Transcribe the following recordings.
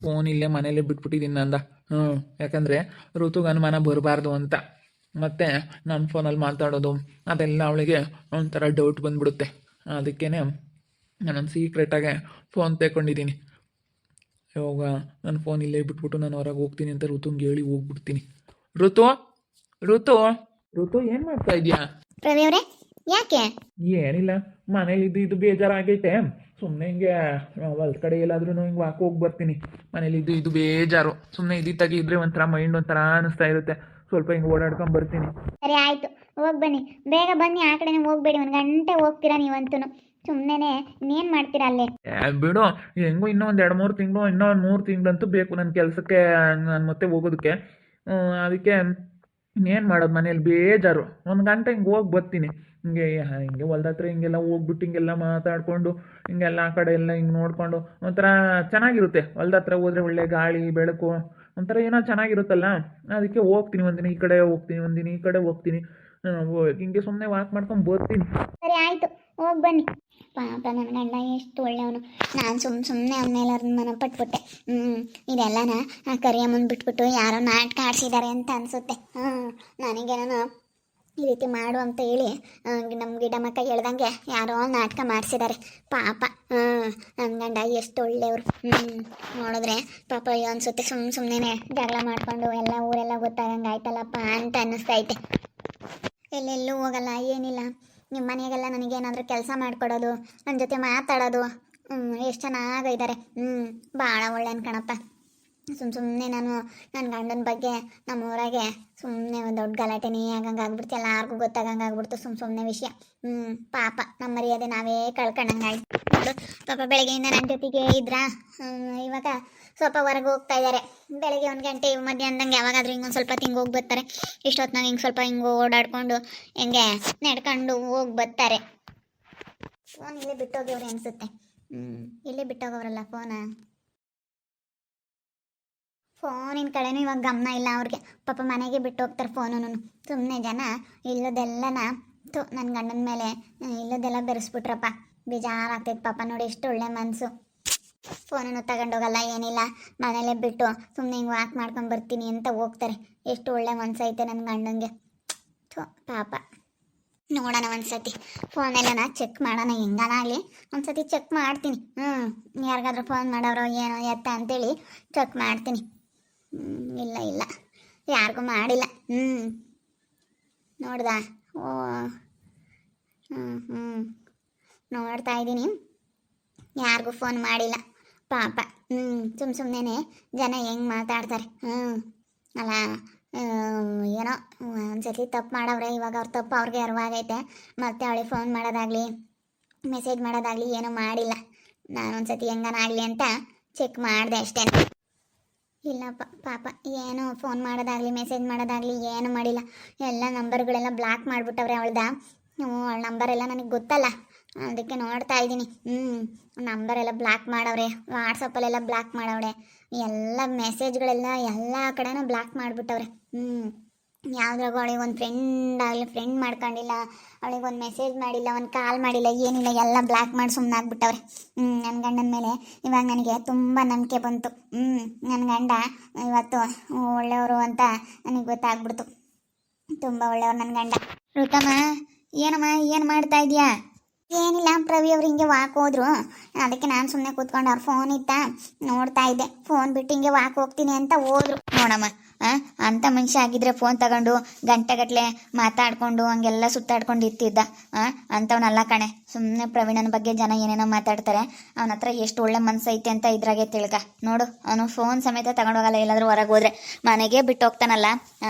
Phone ಇಲ್ಲೇ ಮನೇಲೇ ಬಿಟ್ಬಿಟ್ಟಿದ್ದೀನಿ ನಂದ. ಯಾಕಂದರೆ ಋತುಗೆ ಅನುಮಾನ ಬರಬಾರ್ದು ಅಂತ. ಮತ್ತು ನನ್ನ ಫೋನಲ್ಲಿ ಮಾತಾಡೋದು ಅದೆಲ್ಲ ಅವಳಿಗೆ ಒಂಥರ ಡೌಟ್ ಬಂದ್ಬಿಡುತ್ತೆ. ಅದಕ್ಕೇ ನಾನೊಂದು ಸೀಕ್ರೆಟಾಗೆ ಫೋನ್ ತಗೊಂಡಿದ್ದೀನಿ. ಇವಾಗ ನನ್ನ ಫೋನ್ ಇಲ್ಲೇ ಬಿಟ್ಬಿಟ್ಟು ನಾನು ಹೊರಗೆ ಹೋಗ್ತೀನಿ ಅಂತ ಋತುಂಗೆ ಹೇಳಿ ಹೋಗ್ಬಿಡ್ತೀನಿ. ಋತು ಋತು ಋತು ಏನು ಮಾಡ್ತಾ ಇದೀಯಾ? ರವಿ ಅವರೇ, ಯಾಕೆ? ಏನಿಲ್ಲ, ಮನೇಲಿ ಇದು ಬೇಜಾರಾಗೈತೆ. ಸುಮ್ಮನೆ ಹಿಂಗೆ ಹೊಲ್ದ ಕಡೆ ಎಲ್ಲಾದ್ರೂ ಹಿಂಗೆ ವಾಕ್ ಹೋಗಿ ಬರ್ತೀನಿ. ಮನೇಲಿ ಇದು ಬೇಜಾರು. ಸುಮ್ಮನೆ ಇದಿತ್ತಾಗಿ ಇದ್ರೆ ಒಂಥರ ಮೈಂಡ್ ಒಂಥರ ಅನಿಸ್ತಾ ಇರುತ್ತೆ. ಸ್ವಲ್ಪ ಹಿಂಗೆ ಓಡಾಡ್ಕೊಂಡು ಬರ್ತೀನಿ. ಸರಿ ಆಯಿತು, ಹೋಗಿ ಬನ್ನಿ. ಬೇಗ ಬನ್ನಿ, ಆ ಕಡೆನೇ ಹೋಗ್ಬೇಡಿ. 1 ಗಂಟೆ ಹೋಗ್ತೀರಾ ನೀವಂತೂ. ಸುಮ್ಮನೆ ಇನ್ನೇನು ಮಾಡ್ತೀರಾ ಅಲ್ಲೇ? ಬಿಡು, ಹೆಂಗೂ ಇನ್ನೂ ಒಂದು 2-3 ತಿಂಗಳು, ಇನ್ನೂ 3 ತಿಂಗಳಂತೂ ಬೇಕು ನನ್ನ ಕೆಲಸಕ್ಕೆ, ನಾನು ಮತ್ತೆ ಹೋಗೋದಕ್ಕೆ. ಅದಕ್ಕೆ ಇನ್ನೇನು ಮಾಡೋದು, ಮನೇಲಿ ಬೇಜಾರು. 1 ಗಂಟೆ ಹಿಂಗೆ ಹೋಗಿ ಬರ್ತೀನಿ. ಹಿಂಗೆ ಹೊಲ್ದ ಹತ್ರ ಹಿಂಗೆಲ್ಲ ಹೋಗ್ಬಿಟ್ಟು ಹಿಂಗೆಲ್ಲ ಮಾತಾಡಿಕೊಂಡು ಹಿಂಗೆಲ್ಲ ಆ ಕಡೆ ಎಲ್ಲ ಹಿಂಗೆ ನೋಡಿಕೊಂಡು ಒಂಥರ ಚೆನ್ನಾಗಿರುತ್ತೆ. ಹೊಲ್ದ ಹತ್ರ ಹೋದರೆ ಒಳ್ಳೆ ಗಾಳಿ ಬೆಳಕು ಒಂಥರ ಏನೋ ಚೆನ್ನಾಗಿರುತ್ತಲ್ಲ. ಅದಕ್ಕೆ ಹೋಗ್ತೀನಿ, ಒಂದಿನ ಈ ಕಡೆ ಹೋಗ್ತೀನಿ, ಒಂದಿನ ಈ ಕಡೆ ಹೋಗ್ತೀನಿ. ಹಿಂಗೆ ಸುಮ್ಮನೆ ವಾಕ್ ಮಾಡ್ಕೊಂಡು ಬರ್ತೀನಿ. ಸರಿ ಆಯಿತು, ಹೋಗಿ ಬನ್ನಿ. ಪಾಪ ನನ್ನ ಗಂಡ ಎಷ್ಟು ಒಳ್ಳೆಯವನು. ನಾನು ಸುಮ್ಮನೆ ಅವನ್ನೆಲ್ಲರನ್ನ ಮನ ಪಟ್ಬಿಟ್ಟೆ. ಇದೆಲ್ಲನ ಆ ಕರಿಯಮ್ಮನ ಬಿಟ್ಬಿಟ್ಟು ಯಾರೋ ನಾಟಕ ಆಡಿಸಿದ್ದಾರೆ ಅಂತ ಅನಿಸುತ್ತೆ. ನನಗೇನೋ ಈ ರೀತಿ ಮಾಡು ಅಂತ ಹೇಳಿ ನಮ್ಮ ಗಿಡಮಕ್ಕ ಹೇಳ್ದಂಗೆ ಯಾರೋ ನಾಟಕ ಮಾಡಿಸಿದ್ದಾರೆ. ಪಾಪ ನನ್ನ ಗಂಡ ಎಷ್ಟು ಒಳ್ಳೆಯವರು. ನೋಡಿದ್ರೆ ಪಾಪ ಅಯ್ಯೋ ಅನಿಸುತ್ತೆ. ಸುಮ್ಮನೆ ಜಗಳ ಮಾಡಿಕೊಂಡು ಎಲ್ಲ ಊರೆಲ್ಲ ಗೊತ್ತಾಗಂಗೆ ಆಯ್ತಲ್ಲಪ್ಪ ಅಂತ ಅನ್ನಿಸ್ತೈತೆ. ಎಲ್ಲೆಲ್ಲೂ ಹೋಗಲ್ಲ, ಏನಿಲ್ಲ. ನಿಮ್ಮ ಮನೆಗೆಲ್ಲ ನನಗೇನಾದರೂ ಕೆಲಸ ಮಾಡಿಕೊಡೋದು, ನನ್ನ ಜೊತೆ ಮಾತಾಡೋದು, ಎಷ್ಟು ಚೆನ್ನಾಗಿದ್ದಾರೆ. ಭಾಳ ಒಳ್ಳೆಯನ್ ಕಣಪ್ಪ. ಸುಮ್ಮನೆ ನಾನು ನನ್ನ ಗಂಡನ ಬಗ್ಗೆ ನಮ್ಮೂರಾಗೆ ಸುಮ್ಮನೆ ಒಂದು ದೊಡ್ಡ ಗಲಾಟೆನೇ ಆಗಂಗೆ ಆಗ್ಬಿಡ್ತು. ಎಲ್ಲರಿಗೂ ಗೊತ್ತಾಗಂಗೆ ಆಗ್ಬಿಡ್ತು ಸುಮ್ಮನೆ ವಿಷಯ. ಪಾಪ ನಮ್ಮ ಮರ್ಯಾದೆ ನಾವೇ ಕಳ್ಕೊಂಡಂಗೆ ಆಯ್ತು. ಪಾಪ ಬೆಳಗ್ಗೆಯಿಂದ ನನ್ನ ಜೊತೆಗೆ ಇದ್ರಾ, ಇವಾಗ ಸ್ವಲ್ಪ ಹೊರಗೆ ಹೋಗ್ತಾ ಇದ್ದಾರೆ. ಬೆಳಗ್ಗೆ 1 ಗಂಟೆ ಮಧ್ಯಾಹ್ನದಂಗೆ ಯಾವಾಗಾದ್ರೂ ಹಿಂಗೊಂದು ಸ್ವಲ್ಪ ತಿಂಗೆ ಹೋಗಿ ಬರ್ತಾರೆ. ಇಷ್ಟೊತ್ತಿನಾಗ ಹಿಂಗೆ ಸ್ವಲ್ಪ ಹಿಂಗೆ ಓಡಾಡಿಕೊಂಡು ಹಿಂಗೆ ನಡ್ಕೊಂಡು ಹೋಗಿ ಬರ್ತಾರೆ. ಫೋನ್ ಇಲ್ಲೇ ಬಿಟ್ಟೋಗಿವ್ರಿ ಅನಿಸುತ್ತೆ. ಇಲ್ಲೇ ಬಿಟ್ಟೋಗವ್ರಲ್ಲ ಫೋನಿನ ಕಡೆನೂ ಇವಾಗ ಗಮನ ಇಲ್ಲ ಅವ್ರಿಗೆ. ಪಾಪ ಮನೆಗೆ ಬಿಟ್ಟು ಹೋಗ್ತಾರೆ ಫೋನೂ. ಸುಮ್ಮನೆ ಜನ ಇಲ್ಲದೆಲ್ಲನ ನನ್ನ ಗಂಡನ ಮೇಲೆ ಇಲ್ಲದೆಲ್ಲ ಬೆರೆಸ್ಬಿಟ್ರಪ್ಪ. ಬೇಜಾರಾಗ್ತೈತೆ ಪಾಪ. ನೋಡಿ ಎಷ್ಟು ಒಳ್ಳೆ ಮನಸ್ಸು. ಫೋನನ್ನು ತಗೊಂಡೋಗಲ್ಲ, ಏನಿಲ್ಲ, ಮನೇಲೇ ಬಿಟ್ಟು ಸುಮ್ಮನೆ ಹಿಂಗೆ ವಾಕ್ ಮಾಡ್ಕೊಂಡು ಬರ್ತೀನಿ ಅಂತ ಹೋಗ್ತಾರೆ. ಎಷ್ಟು ಒಳ್ಳೆ ಮನಸ್ಸೈತೆ ನನ್ನ ಗಂಡನಿಗೆ. ಪಾಪ. ನೋಡೋಣ ಒಂದ್ಸತಿ ಫೋನೆಲ್ಲ ಚೆಕ್ ಮಾಡೋಣ. ಹೆಂಗನಾಗಲಿ ಒಂದ್ಸತಿ ಚೆಕ್ ಮಾಡ್ತೀನಿ. ಯಾರಿಗಾದ್ರೂ ಫೋನ್ ಮಾಡೋರು ಏನೋ ಎತ್ತ ಅಂತೇಳಿ ಚೆಕ್ ಮಾಡ್ತೀನಿ. ಇಲ್ಲ ಯಾರಿಗೂ ಮಾಡಿಲ್ಲ. ನೋಡ್ದ? ಓ ನೋಡ್ತಾ ಇದ್ದೀನಿ, ಯಾರಿಗೂ ಫೋನ್ ಮಾಡಿಲ್ಲ ಪಾಪ. ಸುಮ್ಮನೆ ಜನ ಹೆಂಗೆ ಮಾತಾಡ್ತಾರೆ. ಅಲ್ಲ, ಏನೋ ಒಂದ್ಸತಿ ತಪ್ಪು ಮಾಡವ್ರೆ. ಇವಾಗ ಅವ್ರ ತಪ್ಪು ಅವ್ರಿಗೆ ಅರಿವಾಗೈತೆ. ಮತ್ತೆ ಅವಳಿಗೆ ಫೋನ್ ಮಾಡೋದಾಗಲಿ ಮೆಸೇಜ್ ಮಾಡೋದಾಗಲಿ ಏನೂ ಮಾಡಿಲ್ಲ. ನಾನೊಂದ್ಸತಿ ಹೆಂಗನಾಗಲಿ ಅಂತ ಚೆಕ್ ಮಾಡಿದೆ ಅಷ್ಟೇ. ಇಲ್ಲಪ್ಪ ಪಾಪ, ಏನು ಫೋನ್ ಮಾಡೋದಾಗಲಿ ಮೆಸೇಜ್ ಮಾಡೋದಾಗಲಿ ಏನು ಮಾಡಿಲ್ಲ. ಎಲ್ಲ ನಂಬರ್ಗಳೆಲ್ಲ ಬ್ಲಾಕ್ ಮಾಡಿಬಿಟ್ಟವ್ರೆ ಅವಳ್ದ. ಅವಳ ನಂಬರೆಲ್ಲ ನನಗೆ ಗೊತ್ತಲ್ಲ, ಅದಕ್ಕೆ ನೋಡ್ತಾ ಇದ್ದೀನಿ. ನಂಬರೆಲ್ಲ ಬ್ಲಾಕ್ ಮಾಡವ್ರೆ. ವಾಟ್ಸಪ್ಪಲ್ಲೆಲ್ಲ ಬ್ಲಾಕ್ ಮಾಡವ್ರೆ. ಎಲ್ಲ ಮೆಸೇಜ್ಗಳೆಲ್ಲ ಎಲ್ಲ ಕಡೆನೂ ಬ್ಲಾಕ್ ಮಾಡಿಬಿಟ್ಟವ್ರೆ. ಯಾವುದ್ರಾಗೂ ಅವಳಿಗೆ ಒಂದು ಫ್ರೆಂಡ್ ಮಾಡ್ಕೊಂಡಿಲ್ಲ, ಅವಳಿಗೆ ಮೆಸೇಜ್ ಮಾಡಿಲ್ಲ, ಒಂದು ಕಾಲ್ ಮಾಡಿಲ್ಲ, ಏನಿಲ್ಲ. ಎಲ್ಲ ಬ್ಲಾಕ್ ಮಾಡಿ ಸುಮ್ಮನಾಗ್ಬಿಟ್ಟವ್ರೆ. ನನ್ನ ಗಂಡನ ಮೇಲೆ ಇವಾಗ ನನಗೆ ತುಂಬ ನಂಬಿಕೆ ಬಂತು. ನನ್ನ ಗಂಡ ಇವತ್ತು ಒಳ್ಳೆಯವರು ಅಂತ ನನಗೆ ಗೊತ್ತಾಗ್ಬಿಡ್ತು. ತುಂಬ ಒಳ್ಳೆಯವ್ರು ನನ್ನ ಗಂಡ. ಋತಮ್ಮ, ಏನಮ್ಮ ಏನು ಮಾಡ್ತಾ ಇದೀಯಾ? ಏನಿಲ್ಲ, ಪ್ರವಿ ಅವ್ರು ಹಿಂಗೆ ವಾಕ್ ಹೋದ್ರು. ಅದಕ್ಕೆ ನಾನು ಸುಮ್ಮನೆ ಕೂತ್ಕೊಂಡು ಅವ್ರ ಫೋನ್ ಇತ್ತಾ ನೋಡ್ತಾ ಇದ್ದೆ. ಫೋನ್ ಬಿಟ್ಟು ಹಿಂಗೆ ವಾಕ್ ಹೋಗ್ತೀನಿ ಅಂತ ಹೋದ್ರು. ನೋಡಮ್ಮ, ಅಂಥ ಮನುಷ್ಯ ಆಗಿದ್ರೆ ಫೋನ್ ತಗೊಂಡು ಗಂಟೆಗಟ್ಟಲೆ ಮಾತಾಡ್ಕೊಂಡು ಹಂಗೆಲ್ಲ ಸುತ್ತಾಡ್ಕೊಂಡು ಇರ್ತಿದ್ದ. ಅಂಥವ್ನಲ್ಲ ಕಣೆ. ಸುಮ್ಮನೆ ಪ್ರವೀಣನ ಬಗ್ಗೆ ಜನ ಏನೇನೋ ಮಾತಾಡ್ತಾರೆ. ಅವನ ಹತ್ರ ಎಷ್ಟು ಒಳ್ಳೆ ಮನಸ್ಸೈತೆ ಅಂತ ಇದ್ರಾಗೆ ತಿಳ್ಕ. ನೋಡು, ಅವನು ಫೋನ್ ಸಮೇತ ತಗೊಂಡೋಗಲ್ಲ. ಎಲ್ಲಾದ್ರೂ ಹೊರಗೆ ಹೋದ್ರೆ ಮನೆಗೆ ಬಿಟ್ಟು ಹೋಗ್ತಾನಲ್ಲ.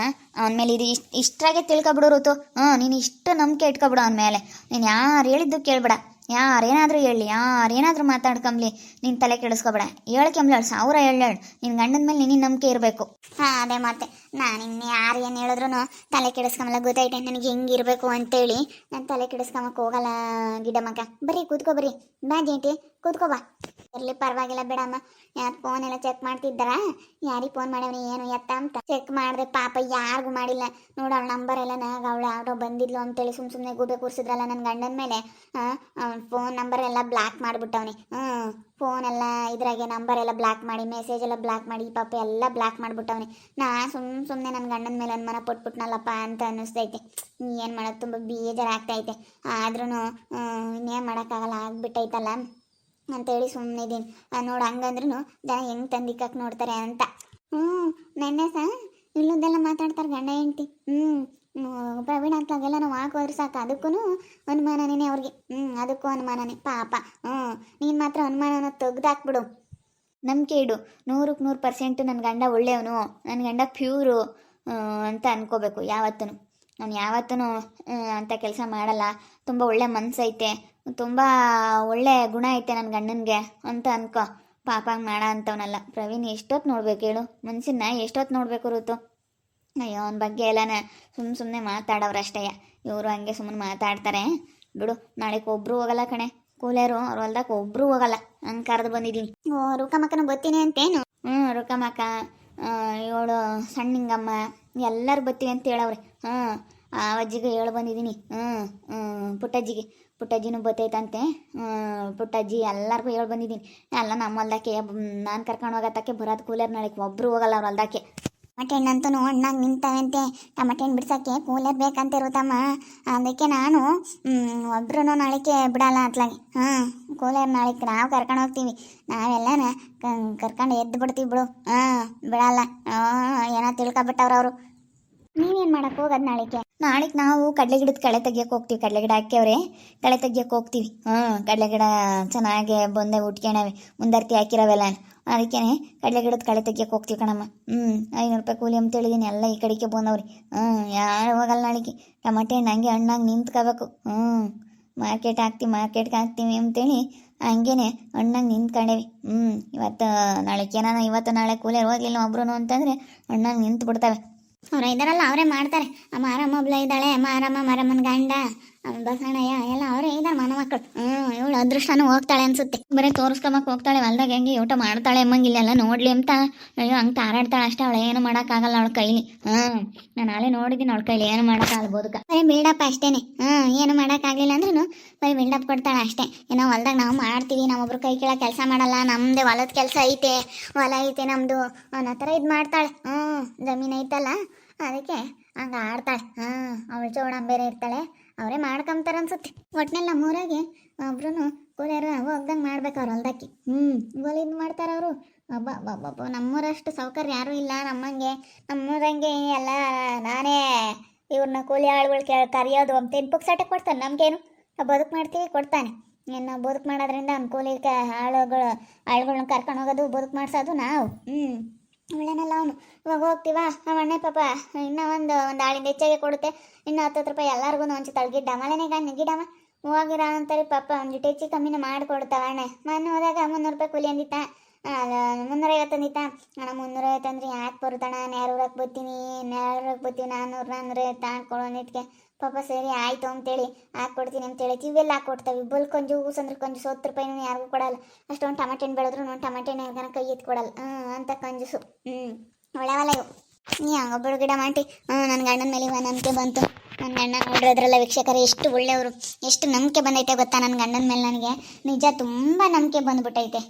ಅವನ ಮೇಲೆ ಇದು ಇಷ್ಟ್ರಾಗೆ ತಿಳ್ಕೊಬಿಡು ಋತು. ನೀನು ಇಷ್ಟು ನಂಬಿಕೆ ಇಟ್ಕೊಬಿಡು ಅವನ ಮೇಲೆ. ನೀನು ಯಾರು ಹೇಳಿದ್ದು ಕೇಳ್ಬೇಡ. ಯಾರೇನಾದರೂ ಹೇಳಿ, ಯಾರೇನಾದರೂ ಮಾತಾಡ್ಕೊಂಬ್ಲಿ, ನೀನು ತಲೆ ಕೆಡಿಸ್ಕೊಬೇಡ. ಹೇಳ್ಕೊಂಬ್ಲೇಳು, 1000 ಹೇಳು. ನಿನ್ನ ಗಂಡನ ಮೇಲೆ ನಿನ್ನ ನಂಬಿಕೆ ಇರಬೇಕು. ಅದೇ ಮತ್ತೆ. ನಾನು ಇನ್ನು ಯಾರು ಏನು ಹೇಳಿದ್ರು ತಲೆ ಕೆಡಿಸ್ಕೊಂಬಲ್ಲ. ಗೊತ್ತೈತೆ ನನಗೆ ಹೆಂಗಿರಬೇಕು ಅಂತೇಳಿ. ನಾನು ತಲೆ ಕೆಡಿಸ್ಕೊಂಬಕ್ಕೆ ಹೋಗಲ್ಲ ಗಿಡಮಕ್ಕ. ಬರ್ರಿ ಕೂತ್ಕೊ, ಬರ್ರಿ. ಬಾ ಜೇಂಟಿ ಕೂತ್ಕೋ ಬಾ. ಇರ್ಲಿ ಪರವಾಗಿಲ್ಲ ಬಿಡಮ್ಮ. ಯಾರು ಫೋನ್ ಎಲ್ಲ ಚೆಕ್ ಮಾಡ್ತಿದ್ದಾರ, ಯಾರಿಗೆ ಫೋನ್ ಮಾಡವ್ನಿ ಏನು ಎತ್ತ ಅಂತ ಚೆಕ್ ಮಾಡಿದೆ. ಪಾಪ ಯಾರಿಗೂ ಮಾಡಿಲ್ಲ ನೋಡು. ಅವಳ ನಂಬರ್ ಎಲ್ಲ ಅವಳು ಯಾರೋ ಬಂದಿದ್ಲು ಅಂತೇಳಿ ಸುಮ್ಮನೆ ಗೂಬೆ ಕೂರಿಸಿದ್ರಲ್ಲ ನನ್ನ ಗಂಡನ ಮೇಲೆ. ಫೋನ್ ನಂಬರ್ ಎಲ್ಲ ಬ್ಲಾಕ್ ಮಾಡಿಬಿಟ್ಟವನಿ. ಫೋನ್ ಎಲ್ಲ ಇದ್ರಾಗೆ ನಂಬರ್ ಎಲ್ಲ ಬ್ಲಾಕ್ ಮಾಡಿ, ಮೆಸೇಜ್ ಎಲ್ಲ ಬ್ಲಾಕ್ ಮಾಡಿ, ಪಾಪ ಎಲ್ಲ ಬ್ಲಾಕ್ ಮಾಡಿಬಿಟ್ಟವನಿ. ನಾ ಸುಮ್ಮನೆ ನನ್ನ ಗಂಡನ ಮೇಲೆ ಅನುಮಾನ ಪಟ್ಬಿಟ್ನಲ್ಲಪ್ಪ ಅಂತ ಅನ್ನಿಸ್ತೈತೆ. ಏನು ಮಾಡೋದು, ತುಂಬ ಬೇಜಾರಾಗ್ತೈತೆ. ಆದ್ರೂ ಇನ್ನೇನು ಮಾಡೋಕ್ಕಾಗಲ್ಲ, ಆಗ್ಬಿಟ್ಟೈತಲ್ಲ ಅಂತೇಳಿ ಸುಮ್ಮನೆ ಇದ್ದೀನಿ. ನೋಡು ಹಂಗಂದ್ರೂ ಜನ ಹೆಂಗೆ ತಂದಿಕ್ಕಕ್ಕೆ ನೋಡ್ತಾರೆ ಅಂತ. ನೆನ್ನೆ ಇಲ್ಲದೆಲ್ಲ ಮಾತಾಡ್ತಾರೆ ಗಂಡ ಹೆಂಡ್ತಿ. ಪ್ರವೀಣ್ ಅಂತಗೆಲ್ಲ ನಾವು ಹಾಕೋದ್ರೆ ಸಾಕು, ಅದಕ್ಕೂ ಅನುಮಾನನೇ ಅವ್ರಿಗೆ. ಅದಕ್ಕೂ ಅನುಮಾನನೇ ಪಾಪ. ನೀನು ಮಾತ್ರ ಅನುಮಾನನ ತೆಗ್ದಾಕ್ಬಿಡು. ನಂಬಿಕೆ ಇಡು, 100% ನನ್ನ ಗಂಡ ಒಳ್ಳೆಯವನು, ನನ್ನ ಗಂಡ ಪ್ಯೂರು ಅಂತ ಅನ್ಕೋಬೇಕು ಯಾವತ್ತೂ. ನಾನು ಯಾವತ್ತೂ ಅಂಥ ಕೆಲಸ ಮಾಡಲ್ಲ. ತುಂಬ ಒಳ್ಳೆ ಮನಸ್ಸೈತೆ, ತುಂಬ ಒಳ್ಳೆ ಗುಣ ಐತೆ ನನ್ನ ಗಂಡನಿಗೆ ಅಂತ ಅನ್ಕೋ. ಪಾಪ ಹಂಗೆ ಮಾಡ ಅಂತವನಲ್ಲ. ಪ್ರವೀಣ್ ಎಷ್ಟೊತ್ತು ನೋಡ್ಬೇಕು ಹೇಳು, ಮನ್ಸನ್ನ ಎಷ್ಟೊತ್ತು ನೋಡಬೇಕು ಋತು. ಅಯ್ಯೋ ಅವನ ಬಗ್ಗೆ ಎಲ್ಲನ ಸುಮ್ಮನೆ ಮಾತಾಡೋರಷ್ಟೇ. ಇವರು ಹಂಗೆ ಸುಮ್ಮನೆ ಮಾತಾಡ್ತಾರೆ ಬಿಡು. ನಾಳೆಗೆ ಒಬ್ಬರು ಹೋಗಲ್ಲ ಕಣೆ, ಕೂಲಿಯರು ಅವ್ರ ಹೊಲ್ದಾಗ ಒಬ್ಬರು ಹೋಗಲ್ಲ. ಹಂಗೆ ಕರೆದು ಬಂದಿದ್ದೀನಿ. ರುಕ್ಕಮ್ಮಕ್ಕನ ಬರ್ತೀನಿ ಅಂತೇನು? ರುಕ್ಕಮ್ಮಕ್ಕ, ಇವಳು ಸಣ್ಣಿಂಗಮ್ಮ ಎಲ್ಲರೂ ಬರ್ತೀವಿ ಅಂತ ಹೇಳವ್ರೆ. ಆ ಅಜ್ಜಿಗೆ ಹೇಳಿ ಬಂದಿದ್ದೀನಿ. ಪುಟ್ಟಜ್ಜಿನೂ ಬತ್ತೈತಂತೆ. ಪುಟ್ಟಜ್ಜಿ ಎಲ್ಲರಿಗೂ ಹೇಳಿ ಬಂದಿದ್ದೀನಿ. ಎಲ್ಲ ನಮ್ಮ ಹೊಲ್ದಕ್ಕೆ ನಾನು ಕರ್ಕೊಂಡು ಹೋಗತ್ತಕ್ಕೆ ಬರೋದು ಕೂಲರ್. ನಾಳೆಗೆ ಒಬ್ಬರು ಹೋಗಲ್ಲ ಅವ್ರ ಹೊಲ್ದಕ್ಕೆ. ಟಮಾಟೆ ಹಣ್ಣಂತೂ ಹಣ್ಣಾಗಿ ನಿಂತವಂತೆ. ಟಮಾಟೆ ಹಣ್ಣು ಬಿಡ್ಸೋಕ್ಕೆ ಕೂಲರ್ ಬೇಕಂತ ಇರುತ್ತಮ್ಮ. ಅದಕ್ಕೆ ನಾನು ಒಬ್ರು ನಾಳೆಗೆ ಬಿಡಲ್ಲ ಅತ್ಲಾಗಿ. ಕೂಲರ್ ನಾಳೆಗೆ ನಾವು ಕರ್ಕೊಂಡು ಹೋಗ್ತೀವಿ. ನಾವೆಲ್ಲ ಕರ್ಕೊಂಡು ಎದ್ದು ಬಿಡ್ತೀವಿ ಬಿಡು. ಬಿಡಲ್ಲ. ಏನೋ ತಿಳ್ಕೊಬಿಟ್ಟವ್ರು ಅವರು. ನೀನೇನು ಮಾಡಕ್ಕೆ ಹೋಗೋದು ನಾಳೆಗೆ? ನಾವು ಕಡಲೆ ಗಿಡದ ಕಳೆ ತೆಗಿಯೋಕೆ ಹೋಗ್ತೀವಿ. ಕಡಲೆ ಗಿಡ ಹಾಕ್ಯವ್ರೆ, ಕಳೆ ತೆಗಿಯೋಕೆ ಹೋಗ್ತೀವಿ. ಕಡಲೆ ಗಿಡ ಚೆನ್ನಾಗೆ ಬಂದೆ ಉಟ್ಕೊಳವೆ, ಮುಂದರ್ತಿ ಹಾಕಿರವೆಲ್ಲ. ಅದಕ್ಕೆ ಕಡಲೆ ಗಿಡದ ಕಳೆ ತೆಗಿಯೋಕೆ ಹೋಗ್ತೀವಿ ಕಣಮ್ಮ. 500 ರೂಪಾಯಿ ಕೂಲಿ ಅಂತ ಹೇಳಿದೀನಿ. ಎಲ್ಲ ಈ ಕಡೆಗೆ ಬಂದವ್ರಿ. ಯಾರು ಹೋಗಲ್ಲ ನಾಳೆಗೆ. ಟಮಾಟೆ ಹಣ್ಣು ಹಂಗೆ ಹಣ್ಣಾಗಿ ನಿಂತ್ಕೋಬೇಕು. ಮಾರ್ಕೆಟ್ಗೆ ಹಾಕ್ತೀವಿ ಅಂತೇಳಿ ಹಂಗೇನೆ ಹಣ್ಣಾಗಿ ನಿಂತ್ಕೊಂಡೇವಿ. ಇವತ್ತು ನಾಳೆಗೆ ಏನಾನ ಇವತ್ತು ನಾಳೆ ಕೂಲಿಯರ್ ಹೋಗ್ಲಿಲ್ಲ ಒಬ್ರು ಅಂತಂದರೆ ಹಣ್ಣಾಗಿ ನಿಂತು ಬಿಡ್ತವೆ. ಅವ್ರು ಇದ್ದಾರಲ್ಲ ಅವರೇ ಮಾಡ್ತಾರೆ. ಮಾರಮ್ಮ ಒಬ್ಳ ಇದ್ದಾಳೆ, ಮಾರಮ್ಮನ ಗಂಡ ಬಸಣ್ಣಯ್ಯ ಎಲ್ಲ ಅವರೇ ಇದ್ದಾರೆ ಮನ ಮಕ್ಕಳು. ಇವಳು ಅದೃಷ್ಟನೂ ಹೋಗ್ತಾಳೆ ಅನ್ಸುತ್ತೆ. ಬರೀ ತೋರಿಸ್ಕೊಂಬಕ್ಕೆ ಹೋಗ್ತಾಳೆ ಹೊಲ್ದಾಗ ಹೆಂಗೆ ಊಟ ಮಾಡ್ತಾಳೆ ಅಮ್ಮಂಗಿಲ್ಲ ನೋಡ್ಲಿ ಅಂತ. ಅಯ್ಯೋ ಹಂಗೆ ತಾರಾಡ್ತಾಳೆ ಅಷ್ಟೇ. ಅವಳು ಏನು ಮಾಡೋಕ್ಕಾಗಲ್ಲ ಅವಳ ಕೈಲಿ. ನಾನು ನಾಳೆ ನೋಡಿದ್ದೀನಿ ಅವಳ ಕೈಲಿ ಏನು ಮಾಡೋಕ್ಕಾಗಲ್ಲ ಬದುಕ. ಬರೀ ಬಿಲ್ಡಪ್ ಅಷ್ಟೇನೆ. ಏನು ಮಾಡೋಕ್ಕಾಗಲಿಲ್ಲ ಅಂದ್ರೂ ಬರೀ ಬಿಲ್ಡಪ್ ಕೊಡ್ತಾಳೆ ಅಷ್ಟೇ. ಏನೋ ಹೊಲ್ದಾಗ ನಾವು ಮಾಡ್ತೀವಿ, ನಾವೊಬ್ರು ಕೈ ಕೆಳಗೆ ಕೆಲಸ ಮಾಡಲ್ಲ, ನಮ್ಮದೇ ಹೊಲದ ಕೆಲಸ ಐತೆ, ಹೊಲ ಐತೆ ನಮ್ಮದು ಅನ್ನೋ ಥರ ಇದು ಮಾಡ್ತಾಳೆ. ಜಮೀನು ಐತಲ್ಲ ಅದಕ್ಕೆ ಹಂಗೆ ಆಡ್ತಾಳೆ. ಅವಳು ಚೌಡಮ್ಮ ಬೇರೆ ಇರ್ತಾಳೆ, ಅವರೇ ಮಾಡ್ಕೊಂತಾರೆ ಅನ್ಸುತ್ತೆ. ಒಟ್ಟಿನಲ್ಲಿ ನಮ್ಮೂರಾಗೆ ಒಬ್ರು ಕೂಲಿಯರು ಹೋಗ್ದಂಗೆ ಮಾಡ್ಬೇಕು ಅವ್ರು ಹೊಲ್ದಕ್ಕೆ. ಗೋಲಿದ್ ಮಾಡ್ತಾರೆ ಅವರು. ಒಬ್ಬ ನಮ್ಮೂರಷ್ಟು ಸೌಕರ್ಯ ಯಾರೂ ಇಲ್ಲ ನಮ್ಮಂಗೆ. ನಮ್ಮೂರಂಗೆ ಎಲ್ಲ ನಾನೇ ಇವ್ರನ್ನ ಕೂಲಿ ಆಳುಗಳು ಕರೆಯೋದು ಅಂತೇನು ಪುಕ್ಸಾಟಕ್ಕೆ ಕೊಡ್ತಾನೆ. ನಮಗೇನು ಬದುಕು ಮಾಡ್ತೀವಿ ಕೊಡ್ತಾನೆ. ಇನ್ನು ಬದುಕು ಮಾಡೋದ್ರಿಂದ ಅವ್ನು ಕೂಲಿ ಆಳುಗಳನ್ನ ಕರ್ಕೊಂಡು ಹೋಗೋದು ಬದುಕು ಮಾಡಿಸೋದು ನಾವು. ಒಳ್ಳೆನಲ್ಲ ಅವನು. ಇವಾಗ ಹೋಗ್ತೀವ ಅಣ್ಣೆ ಪಾಪ ಇನ್ನೂ ಒಂದು ಆಳಿಂದ ಹೆಚ್ಚಾಗೆ ಕೊಡುತ್ತೆ. ಇನ್ನು 10 ರೂಪಾಯಿ ಎಲ್ಲರಿಗೂ ಒಂಚೂರು ಗಿಡ್ಡ ಮಳೆನೇ ಗಿಡವ ಹೋಗಿರೋ ಅಂತಾರೆ ಪಾಪ. ಒಂದು ಹೆಚ್ಚು ಕಮ್ಮಿನ ಮಾಡಿಕೊಡ್ತಾವ ಅಣ್ಣೆ. ಮೊನ್ನೆ ಹೋದಾಗ 300 ರೂಪಾಯಿ ಕೂಲಿ ಅಂದಿತ್ತ, 350 ಅಂದಿತ್ತ. ಅಣ್ಣ 350 ಅಂದ್ರೆ ಯಾಕೆ ಬರುತ್ತಣ್ಣ, 200ಕ್ಕೆ ಬರ್ತೀನಿ, 400 ತಗೊಂಡ್ಕೊಳೋನಿದ್ಕೆ ಪಾಪ ಸರಿ ಆಯಿತು ಅಂತೇಳಿ ಹಾಕ್ಕೊಡ್ತೀನಿ ಅಂತೇಳಿ ಇವೆಲ್ಲ ಹಾಕ್ಕೊಡ್ತಾವೆ. ಬಲ್ ಕೊಂಜು ಊಸಂದ್ರೆ ಕೊಂಜು 70 ರೂಪಾಯಿನೂ ಯಾರಿಗೂ ಕೊಡಲ್ಲ. ಅಷ್ಟೊಂದು ಟಮಾಟೆ ಹಣ್ಣು ಬೆಳೆದ್ರು ನಾನು ಟಮಾಟೆ ಹಣ್ಣು ಕೈ ಎತ್ತು ಕೊಡಲ್ಲ ಅಂತ ಕಂಜುಸು. ಒಳ್ಳೆವಲ್ಲ ಇವು. ನೀ ಹಂಗೊಬ್ಬಳು ಗಿಡ ಮಾಡಿ ನನ್ನ ಗಂಡನ ಮೇಲೆ ಇವ ನಂಬಿಕೆ ಬಂತು. ನನ್ನ ಗಂಡ ನೋಡಿರೋದ್ರಲ್ಲ ವೀಕ್ಷಕರೇ ಎಷ್ಟು ಒಳ್ಳೆಯವರು, ಎಷ್ಟು ನಂಬಿಕೆ ಬಂದೈತೆ ಗೊತ್ತಾ ನನ್ನ ಗಂಡನ ಮೇಲೆ. ನನಗೆ ನಿಜ ತುಂಬ ನಂಬಿಕೆ ಬಂದುಬಿಟ್ಟೈತೆ.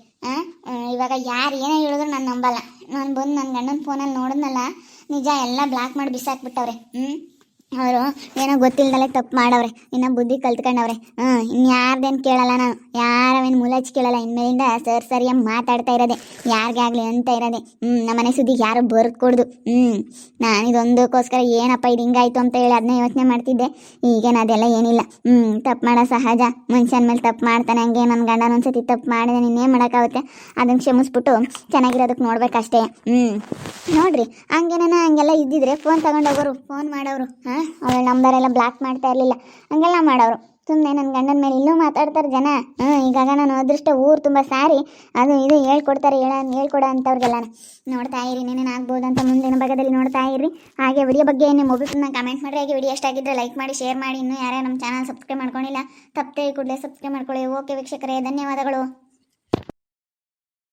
ಇವಾಗ ಯಾರು ಏನೇ ಹೇಳಿದ್ರು ನಾನು ನಂಬಲ್ಲ. ನಾನು ಬಂದು ನನ್ನ ಗಂಡನ ಫೋನಲ್ಲಿ ನೋಡಿದ್ನಲ್ಲ, ನಿಜ ಎಲ್ಲ ಬ್ಲಾಕ್ ಮಾಡಿ ಬಿಸಾಕ್ಬಿಟ್ಟವ್ರೆ. ಅವರು ಏನೋ ಗೊತ್ತಿಲ್ದಲ್ಲೇ ತಪ್ಪು ಮಾಡವ್ರೆ, ಇನ್ನೂ ಬುದ್ಧಿ ಕಲ್ತ್ಕೊಂಡವ್ರೆ. ಇನ್ಯಾರ್ದೇನು ಕೇಳಲ್ಲ ನಾನು, ಯಾರವೇನು ಮುಲಾಜಿ ಕೇಳಲ್ಲ. ಇನ್ಮೇಲಿಂದ ಸರಿಯಾಗಿ ಮಾತಾಡ್ತಾ ಇರೋದೆ, ಯಾರಿಗೇ ಆಗಲಿ ಅಂತ ಇರೋದೆ. ನಮ್ಮ ಮನೆ ಸುದ್ದಿಗೆ ಯಾರು ಬರೆದು ಕೊಡ್ದು. ನಾನು ಇದೊಂದಕ್ಕೋಸ್ಕರ ಏನಪ್ಪ ಇದು ಹಿಂಗಾಯ್ತು ಅಂತ ಹೇಳಿ ಅದನ್ನೇ ಯೋಚನೆ ಮಾಡ್ತಿದ್ದೆ. ಈಗೇನು ಅದೆಲ್ಲ ಏನಿಲ್ಲ. ತಪ್ಪು ಮಾಡೋ ಸಹಜ, ಮನುಷ್ಯನ ಮೇಲೆ ತಪ್ಪು ಮಾಡ್ತಾನೆ. ಹಂಗೆ ನನ್ನ ಗಂಡನ ಒಂದ್ಸತಿ ತಪ್ಪು ಮಾಡಿದೆ, ಇನ್ನೇನು ಮಾಡೋಕ್ಕಾಗುತ್ತೆ. ಅದನ್ನು ಕ್ಷಮಿಸ್ಬಿಟ್ಟು ಚೆನ್ನಾಗಿರೋದಕ್ಕೆ ನೋಡ್ಬೇಕಷ್ಟೇ. ನೋಡ್ರಿ ಹಂಗೇನ ಹಂಗೆಲ್ಲ ಇದ್ದಿದ್ರೆ ಫೋನ್ ತಗೊಂಡೋಗೋರು, ಫೋನ್ ಮಾಡೋರು. ಅವಳ ನಂಬರೆಲ್ಲ ಬ್ಲಾಕ್ ಮಾಡ್ತಾ ಇರಲಿಲ್ಲ, ಹಂಗೆಲ್ಲ ಮಾಡೋರು. ಸುಮ್ಮನೆ ನನ್ನ ಗಂಡನ ಮೇಲೆ ಇಲ್ಲೂ ಮಾತಾಡ್ತಾರೆ ಜನ. ಈಗಾಗ ನಾನು ಅದೃಷ್ಟ ಊರು ತುಂಬ ಸಾರಿ ಅದು ಇದು ಹೇಳ್ಕೊಡ್ತಾರೆ, ಹೇಳ್ಕೊಡೋ ಅಂಥವ್ರಿಗೆಲ್ಲ ನೋಡ್ತಾ ಇರಿ. ಏನೇನು ಆಗ್ಬೋದು ಅಂತ ಮುಂದಿನ ಭಾಗದಲ್ಲಿ ನೋಡ್ತಾ ಇರಿ. ಹಾಗೆ ವಿಡಿಯೋ ಬಗ್ಗೆ ನಿಮ್ಮ ಒಬ್ಬರನ್ನ ಕಮೆಂಟ್ ಮಾಡಿರಿ. ಹಾಗೆ ವಿಡಿಯೋ ಎಷ್ಟಾಗಿದ್ದರೆ ಲೈಕ್ ಮಾಡಿ, ಶೇರ್ ಮಾಡಿ. ಇನ್ನೂ ಯಾರೇ ನಮ್ಮ ಚಾನಲ್ ಸಬ್ಸ್ಕ್ರೈಬ್ ಮಾಡ್ಕೊಂಡಿಲ್ಲ ತಪ್ಪದೆ ಕೂಡಲೇ ಸಬ್ಸ್ಕ್ರೈಬ್ ಮಾಡ್ಕೊಳ್ಳಿ. ಓಕೆ ವೀಕ್ಷಕರೇ, ಧನ್ಯವಾದಗಳು.